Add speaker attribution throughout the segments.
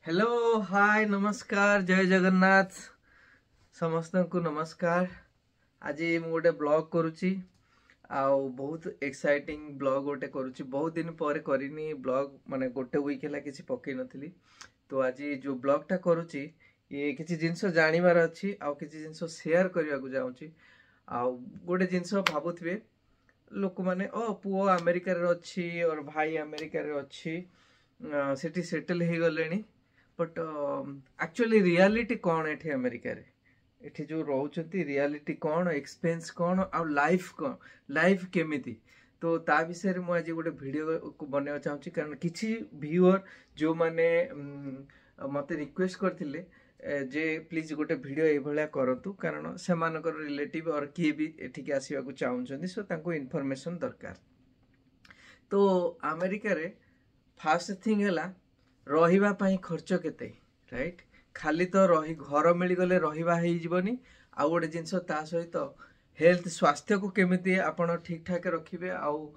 Speaker 1: Hello hi नमस्कार जय जगन्नाथ समस्त को नमस्कार। आज मु गोटे ब्लॉग करुच्ची आउ बहुत एक्साइटिंग ब्लॉग गोटे करुच्ची। बहुत दिन पर करनी ब्लॉग माने गोटे वीक है किसी पकई नथली। तो आज जो ब्लॉगटा करुच्ची ये किसी जिनस जानिबार अच्छी आउ किसी जिनस शेयर करने को जाऊँगी। आउ गोटे जिनस भावुवे लोक मैंने पुओ अमेरिका रे अच्छी और भाई अमेरिका रे अच्छी सेठी सेटल हो गले बट एक्चुअली रियलिटी कौन है अमेरिका रे एठी जो रोचती रियलिटी कौन एक्सपेंस कौन आ लाइफ कौन लाइफ केमिति। तो ता विषय रे मु आज गोटे वीडियो को बनवा चाहूँगी कारण किछि व्यूअर जो माने मते रिक्वेस्ट करथिले जे प्लीज गोटे वीडियो ए भलिया करंतु कारण से मानकर रिलेटिव और किए भी एठिक आसीबा को चाहुचंदी सो तांको इन्फॉर्मेशन दरकार। तो अमेरिका रे फास्ट थिंग हैला रहिबा पई खर्च केते राइट खाली तो रही घर मिलगले रहिबा हे जीवनी आ गोटे जिनस ता सहित हेल्थ स्वास्थ्य को केमिति आपण ठीक ठाक रखिबे। आउ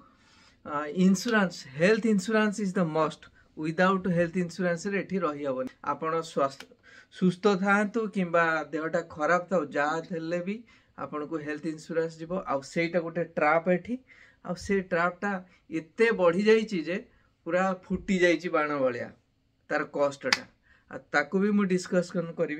Speaker 1: insurance health insurance is the must without health insurance रे एठी रही हबनी। आपण स्वास्थ्य सुस्थ थांतु किंबा देहटा खराब थाउ जहाँ हेल्ले भी आपण को हेल्थ इंश्योरेंस जीवो। आउ सेटा गोटे ट्रैप एठी आउ से ट्रैपटा एते बढ़ी जाईची जे पूरा फुटी जाईची बाण भलिया तार कॉस्टटा ताकू भी मुझे डिस्कसन करी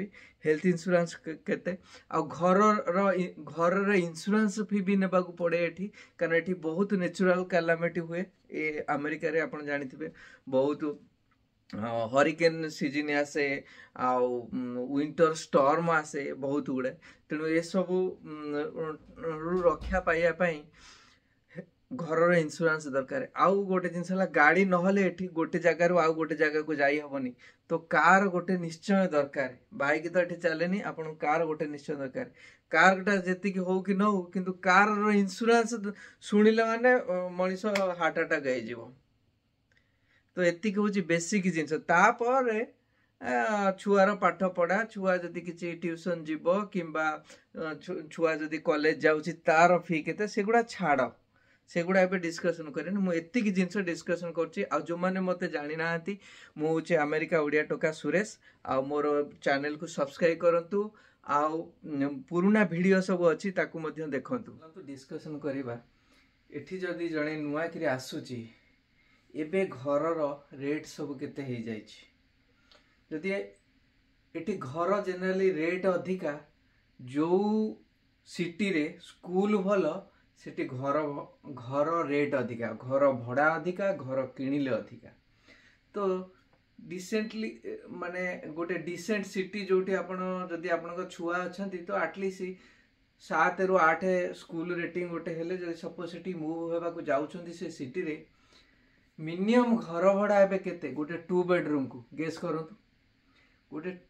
Speaker 1: हेल्थ इंश्योरेंस केते आ घर रे इंश्योरेंस फी भी नेबा को पड़े एठी कारण एठी बहुत नेचुरल कैलामिटी हुए ए अमेरिका रे आपण जानिथिबे बहुत हरिकेन सीजन आसे आउ विंटर स्टॉर्म आसे बहुत गुड़े तेणु ये सब रक्षा पाइबा पई घर इंश्योरेंस दरकार। आउ गोटे जिनस गाड़ी नहले एठी गोटे जगार आउ गोटे जगह को जाई हबनी तो कार गोटे निश्चय दरकार। बाइक तो एठी चलेनी आपण कार गोटे निश्चय दरकार। कारटा जेतिक हो कि न हो किंतु कार रो इंश्योरेंस सुनिले माने मनीष हार्ट अटैक हो जिवो। तो एतिक होची बेसिक जिनस तापर छुआर पाठ पढ़ा छुआ जदि किसी ट्यूशन जीव किंबा छुआ जदि कॉलेज जाउची तार फी केते सेगुडा छाड़ सेगुड़ा एबे डिस्कसन करें मुझे जिनस डिस्कसन कर जो मैंने मत जानी ना मुझे अमेरिका ओडिया टोका सुरेश आ मोर चैनल को सब्सक्राइब करंतु आउ पुराना वीडियो सब अच्छी ताकू देखंतु डिस्कसन करवा। एठी जदि जड़े नुआ कि आसुची एबे घर रेट सब केते हो जाइछि जदि एठी घर जनरली रेट अधिका जो सिटी रे स्कूल भल सेठी घर रेट अधिका घर भड़ा अधिका घर किणिले अधिका। तो डिसेंटली माने गोटे डिसेंट सिटी जोटी आपण जदि आपण छुआ अछंती तो एटलिस्ट 7 ରୁ 8 स्कूल रेटिंग गोटे हेले जदि सपोज सिटी मूव हेबा को जाउछंती से सिटी रे मिनिमम घर भड़ा एबे केते गोटे 2 बेडरूम को गेस करंतु गोटे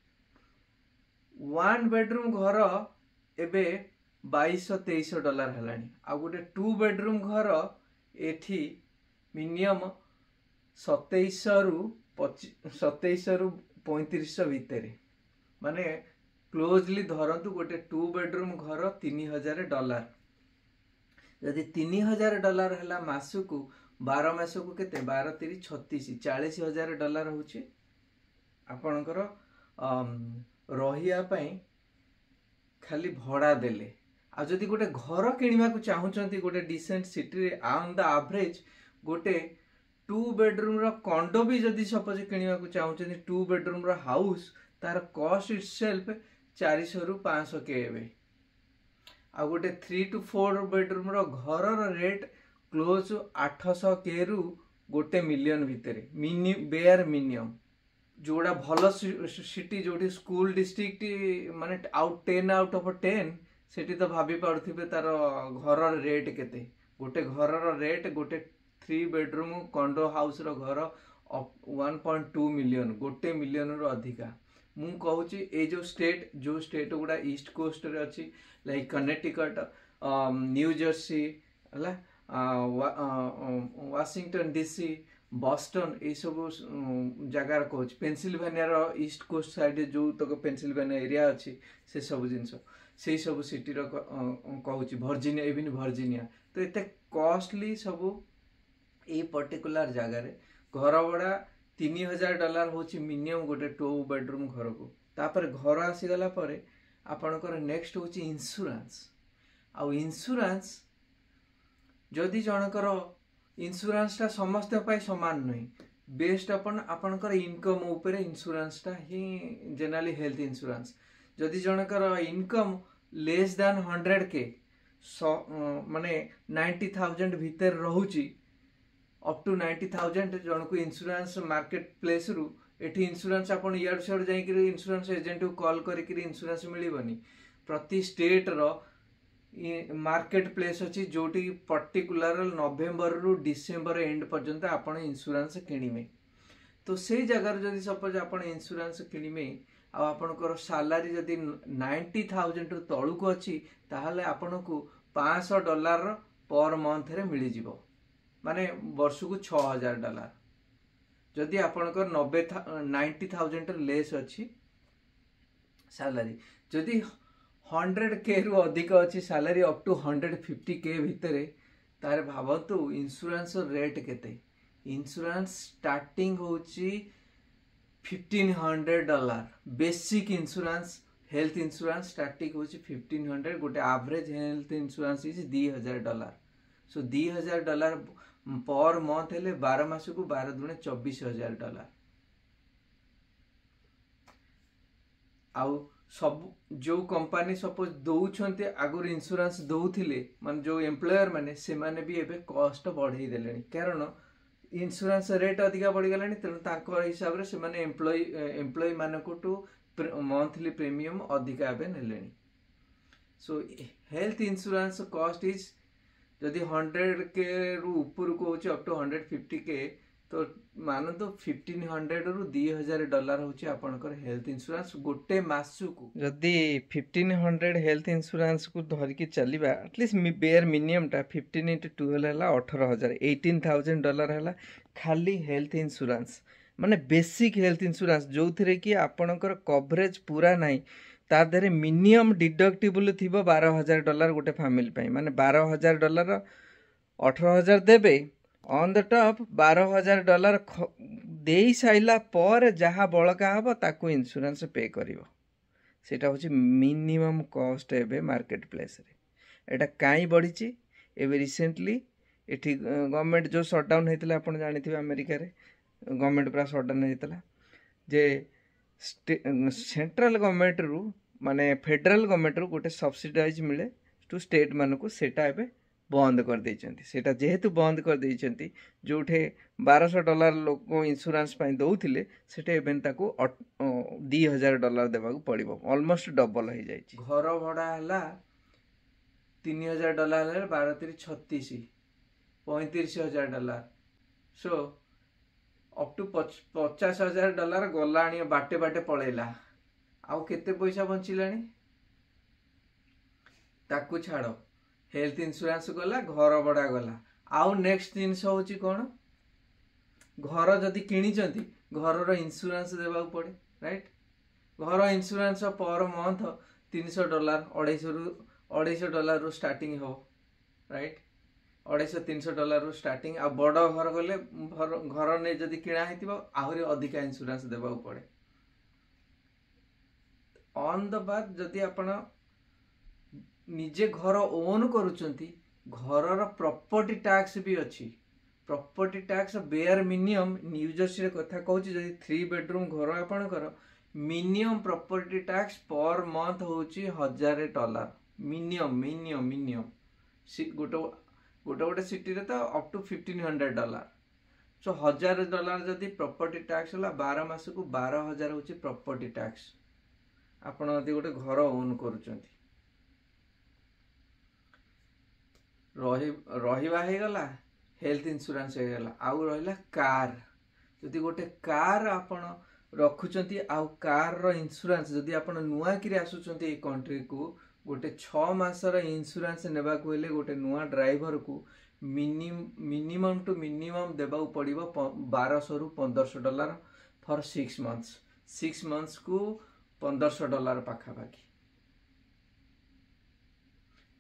Speaker 1: 1 बेडरूम घर एबे $2200 हेलानी आ गोटे 2 बेडरूम घर एठी मिनिमम 2700 ରୁ 3500 भितर माने क्लोजली धरंतु गोटे 2 बेडरूम घर $3000 जदि $3000 हैला मासकू 12 मासकू केते 12 3 36 $40,000 होची आपणकर रहिया पई खाली भड़ा देले। आ जदि गोटे घर किणवा को चाहूचंती गोटे डिसेंट सिटी रे ऑन द एवरेज गोटे 2 बेडरूम रो कॉन्डो भी जदि सपोज किणवा को चाहूचंती 2 बेडरूम रो हाउस तार कॉस्ट इटसेल्फ 400 ରୁ 500 के एबे। आ गोटे 3 to 4 बेडरूम रो घर रो रेट क्लोज 800 के रु 1 मिलियन भितर बेयर मिनिमम जोड़ा भल सिटी जो स्कूल डिस्ट्रिक्ट माने आउट 10 आउट ऑफ 10 सेठी तो भाभी पारुथिबे तार घर रेट केते गोटे घर रेट गोटे 3 बेडरूम कॉन्डो हाउस रो घर 1.2 मिलियन 1 मिलियन रो अधिका। मु कहूची ए जो स्टेट गुड़ा ईस्ट कोस्ट रे अच्छी लाइक कनेक्टिकट न्यू जर्सी हला वाशिंगटन डीसी बॉस्टन ये सब जगार कहूँ पेनसिल्वेनिया ईस्ट कोस्ट साइड जो तक पेनसिल्वेनिया एरिया अच्छी से सब जिनस से सब सिटी कहूँ वर्जिनिया इवन वर्जिनिया तो एते कॉस्टली सब ए पर्टिकुलर जगार घर भड़ा $3000 हूँ मिनिमम गोटे 2 बेडरूम घर को। तापर घर आसीगला आपणकर नेक्स्ट हूँ इंश्योरेंस। आउ इंश्योरेंस जदि जनकर इंश्योरेंसटा समस्त समान नुहे, बेस्ड अपन आपणकर इनकम ऊपर इंश्योरेंस टा ही जनरली हेल्थ इंश्योरेंस। जदि जनकर इनकम लेस दैन 100K माने 90,000 भितर रहुची अप टू 90,000 जन को इंश्योरेंस मार्केट प्लेस रु एठी इंश्योरेंस आपण इयाड सियाड जाई कि इंश्योरेंस एजेंट को कॉल करी इंश्योरेंस मिलिबनी। प्रति स्टेट रो मार्केट प्लेस अच्छी जोटी पर्टिकुलर नवेम्बर रु डिसेम्बर एंड पर्यंत आपण इंश्योरेंस किणिमे। तो से जगार जदि सपोज आपण इंश्योरेंस किणिमे आपणकर सैलरी जदि 90,000 रु तळुक अच्छी ताहले आपणको $500 पर मंथ रे मिली जिवो, माने वर्ष को $6,000। जदि आपणकर 90,000 लेस अच्छी सैलरी, जदि 100K रु अधिक अच्छी सैलरी अप टू 150K भितर, तार भावतु इंश्योरेंस रेट केते। इंश्योरेंस स्टार्टिंग होची $1,500। Basic insurance health insurance starting होची 1,500। गोटे average health insurance is $2,000। So $2,000 per month हेले 12 मास को 12 दुणे $24,000। आउ सब जो कंपनी सपोज दौरान आगुरी इंश्योरेंस दौले मान जो एम्प्लॉयर माने से माने भी एबे कॉस्ट बढ़ाई देले, कारण इंश्योरेंस रेट अधिका बढ़ी गलानी। तेणु तांको हिसाब से माने एम्प्लॉय मानक टू मंथली प्रीमियम अधिका एबे नेलेनी। So health insurance cost is जदि 100K रु ऊपर को होची अप टू 150K, तो मान तो 1,500 रु $2,000 होची आपनकर हेल्थ इंश्योरेंस गोटे मासु को। जदि 1,500 हेल्थ इंश्योरेंस को धरिकी चलिबा एटलीस्ट बेयर मिनिमम टा 15 × 12 हला 18,000 $18,000 हला खाली हेल्थ इंश्योरेंस, माने बेसिक हेल्थ इंश्योरेंस जो थिरे कि आपनकर कवरेज पूरा नाही। ता देरे मिनिमम डिडक्टिबल थिबो $12,000 गोटे फैमिली पई, माने $12,000 18,000 देबे ऑन द टॉप $12,000 दे साइला पर जहाँ बड़का हम ताकू इंश्योरेंस पे करिवो। सेटा होची मिनिमम कॉस्ट एबे मार्केट प्लेस रे। एटा काई बढ़ी एबे रिसेंटली एठी गवर्नमेंट जो शटडाउन होइतला आपण जानिथिबे अमेरिका रे गवर्नमेंट पूरा शटडाउन होइतला जे सेंट्रल गवर्नमेंट रु माने फेडरल गवर्नमेंट रु गोटे सब्सिडाइज मिले टू स्टेट मानकू, सेटा एबे बंद कर देइचंती। सेटा जेहेतु बंद कर देइचंती जोठे $1,200 लोक इंश्योरेंस पाई दउथिले सेटे एबेन ताको $2,000 देबाकू पड़िबो, ऑलमोस्ट डबल हो जाइछि। घर भड़ा हला $3,000 हला 12 3 36 $35,000। सो अप टू $50,000 गलाणी बाटे बाटे पळेला। आउ केते पैसा बंचिलानी ताकू छाड़ो। हेल्थ इंश्योरेंस गला, घर भड़ा गला। आउ नेक्स्ट जिनस होची कोन, घर जदि किनिचंती घर इंश्योरेंस देबा पड़े, राइट। घर इंश्योरेंस पर मंथ $300 $250 रु स्टार्टिंग हो, राइट। $250-300 रु स्टार्टिंग। आ बड़ घर गले घर ने जदि किणा हेतिबो आहुरी अधिका इंश्योरेंस देबा पड़े। ऑन द बाद जदि आपण निजे घर ओन करूचंती, घर प्रॉपर्टी टैक्स भी अच्छी। Property tax bare minimum new Jersey रे कथा कहूँ, जदि 3 बेडरूम घर आपणकर minimum property tax per month होची $1,000 मिनिमम मिनिमम मिनिमम। गोटे सिटी रे तो अप टू $1,500। सो $1,000 जदि प्रॉपर्टी टैक्स होला 12 मास को 12,000 होची प्रॉपर्टी टैक्स। आपण जदि गोटे घर ओन करूचंती रहिबा हे गला, हेल्थ इंश्योरेंस हे गला। आउ रहिला कार। जदि गोटे कार आपण रखुचंती आउ कार रो इंश्योरेंस जदि आपण नुआ किरी आसुचंती ए कंट्री को, गोटे 6 मासर इंश्योरेंस नेबा को हेले गोटे नुआ ड्राइवर को मिनिमम टू मिनिमम देबा पड़िबो $1,200 रु $1,500 फॉर 6 मंथ्स। 6 मंथ्स को $1,500 पाखा पाखी।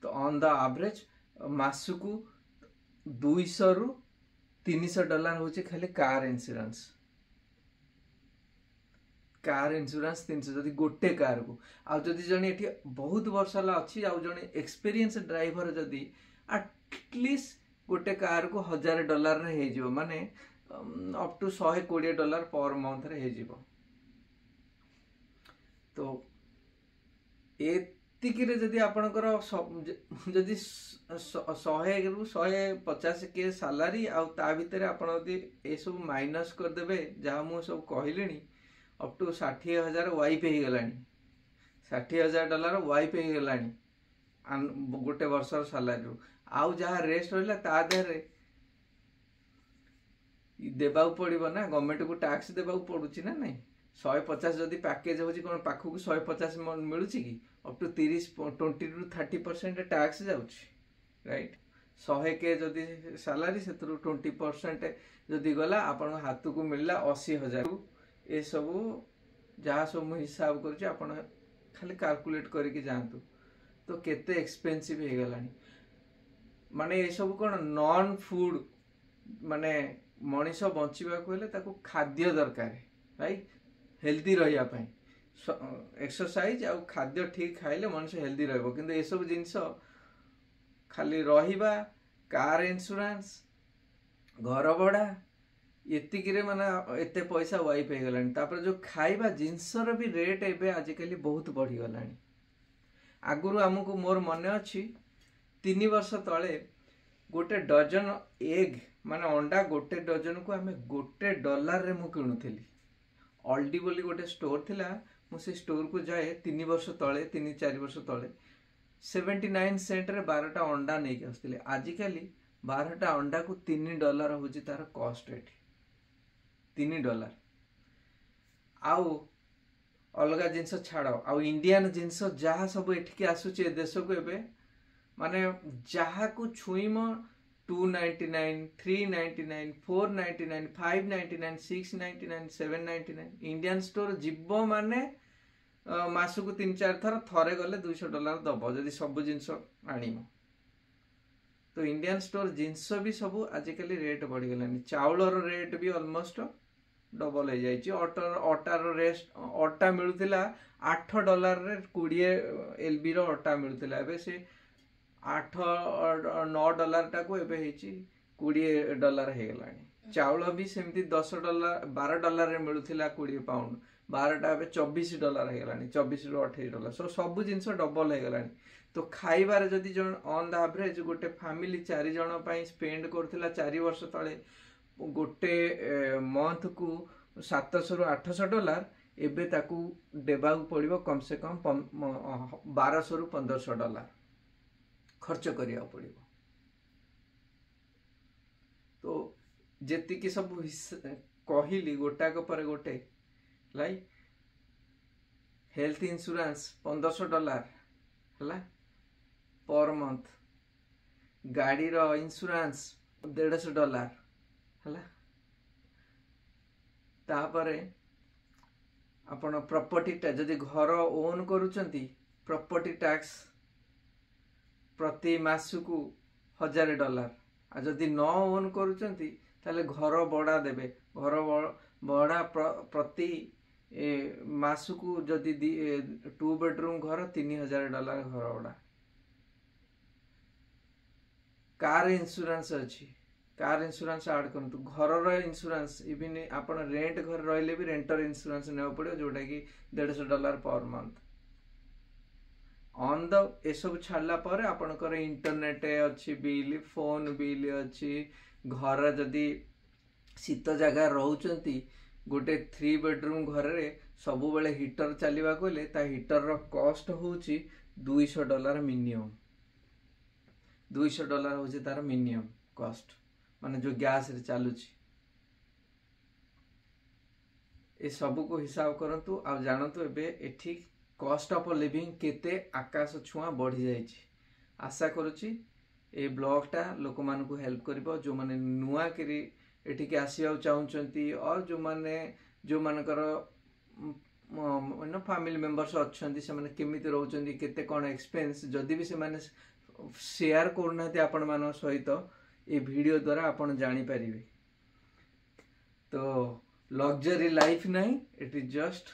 Speaker 1: तो ऑन द एवरेज मासकू $200 रु $300 होचे खाली कार इंश्योरेंस। कार इंश्योरेंस 300 जदि गोटे कार को आउ जदि जने एठी बहुत वर्ष ला अछि आउ जने एक्सपीरियंस ड्राइवर जदि एटलीस्ट गोटे कार को $1000 रे हे जिवो माने अप टू $120 पर मंथ रे हे जिवो। तो एतिकिरे जदि आपणकर जदि 100 रु 150 के सैलरी आउ ता भितर आपण जदि ए सब माइनस कर देबे जहा मु सब कहलिनी अप टू 60,000 वाइप हो गलानी $60,000 वाइप हो गलानी गोटे वर्षर सैलरी आउ जहा रेस्ट रहिला ता देहरे देबाउ पड़िबो ना गवर्नमेंट को टैक्स देबाउ पड़ुची ना नहीं 150 जदि पैकेज होची कोन पाखु को 150 मिलुची कि अप टू 20 टू 30% टैक्स जाउची राइट 100 के जदि सैलरी से 20% जदि गला आपण हाथ को मिलला 80,000 ए सब जहाँ सब मुझे हिसाब करुच्ची आपण खाली कैलकुलेट करके जानतु तो केते एक्सपेंसिव हो गलानी माने ये सब कौन नॉन फूड माने मनीष बंचिबा को हेले ताको खाद्य दरकार राइट हेल्दी रहिया पई एक्सरसाइज आ खाद्य ठीक खाइले मनीष हेल्दी रहबो किंतु ये सब जिंस खाली रहिबा कार इंश्योरेंस घर भड़ा एतिकिरे माने एते पैसा वाइप हो गलानी तापर जो खाइबा जिंसर भी रेट एबे आजिकली बहुत बढ़ी गलानी। आगुरु हमको मोर मन अछि 3 वर्ष तले गोटे डजन एग माने अंडा गोटे डजन को आमे $1 रे मु किणुथली ऑल्डी बोली गोटे स्टोर थिला मु से स्टोर को जाए 3 वर्ष तले 3-4 वर्ष तले 79 सेंट रे 12टा अंडा नै के आस्थिले आजिकली 12टा अंडा को $3 होची तार कॉस्ट एठी $3 आउ अलगा जिनस छाड़ आउ इंडियन जिनस जहाँ सब एठिके आसुचे देश को एबे माने जहाँ को छुईम $299 $399 $499 $599 $699 $799 इंडियन स्टोर जीव माने मासु को 3-4 थर थरे गले $200 दब जदि सब जिनस आनिम तो इंडियन स्टोर जिनस भी सब आजिकली रेट बढ़ी गलानी चाउलर रेट भी ऑलमोस्ट डबल हो जाइए अटार रेस्ट अटा मिलूला $8 रे 20 LB रो अटा मिलूला एबे से $8-9 टा को एबे हेची $20 हो गलानी चाउल भी सेमती $12 रे मिलूला 20 पाउंड 12टा एबे $24 हो गलानी 24 रु $28 सो सब जिंस डबल हो गलानी। तो खाइबार जदि जन ऑन द एवरेज गोटे फैमिली 4 जन पई स्पेंड करथिला 4 वर्ष तले गोटे मंथ को $700 रु $800 एबे ताकू देबा पड़िबो कम से कम $1200 रु $1500 खर्च करिया पड़िबो। तो जेति कि सब कहिली गोटाक पर गोटे लाइक हेल्थ इंश्योरेंस $1500 हला पर मंथ गाड़ी रो इंश्योरेंस $150 हला तापरे आपण प्रॉपर्टी जदि घर ओन करूचंती प्रॉपर्टी टैक्स प्रति मास को $1000 आ जदि न ओन करूचंती ताले घर बड़ा देबे घर बड़ा प्रति मास को जदि 2 बेडरूम घर $3000 घर बड़ा। कार इंश्योरेंस अच्छी कार इंश्योरेंस ऐड करंतु घर इंश्योरेंस इवन आपण रेंट घर रहिले भी रेंटर इंश्योरेंस नेउ पड़ो जोटा कि $150 पर मंथ ऑन द ए सब छाड़ला पर आपनकर इंटरनेट अच्छी बिल फोन बिल अच्छी घर जदि शीत जगह रहउचंती गोटे 3 बेडरूम घर रे सब बेले हीटर चलिबा कोले ता हीटर रो कॉस्ट होची $200 मिनिमम $200 होची तार मिनिमम कॉस्ट माने जो गैस रे चालुची ए सब को हिसाब करंतु आ जानंतु एबे एठी कॉस्ट ऑफ लिविंग केते आकाश छुआ बढ़ी जाइछि। आशा करूची ए ब्लॉगटा लोक मान को हेल्प करिवो जो माने नुआ करी एठी के आसीया चाहउचंती और जो मानकर फैमिली मेंबर्स अच्छंती से माने केमिति रहउचंती केते कोन एक्सपेंस जदी भी से माने शेयर करनाते आपण मान सहित ए वीडियो द्वारा आपण जानी परिबे। तो लग्जरी लाइफ नहीं इट इज जस्ट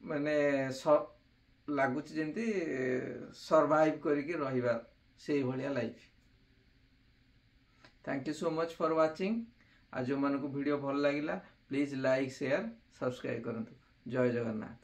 Speaker 1: ମାନେ ଲାଗୁଛି ଯେମିତି ସର୍ଭାଇଭ୍ କରିକି ରହିବା ସେଇଭଳିଆ life. Thank you so much for watching. आज जो मन को वीडियो भल लगिला प्लीज लाइक शेयर सब्सक्राइब करंतु। जय जगन्नाथ।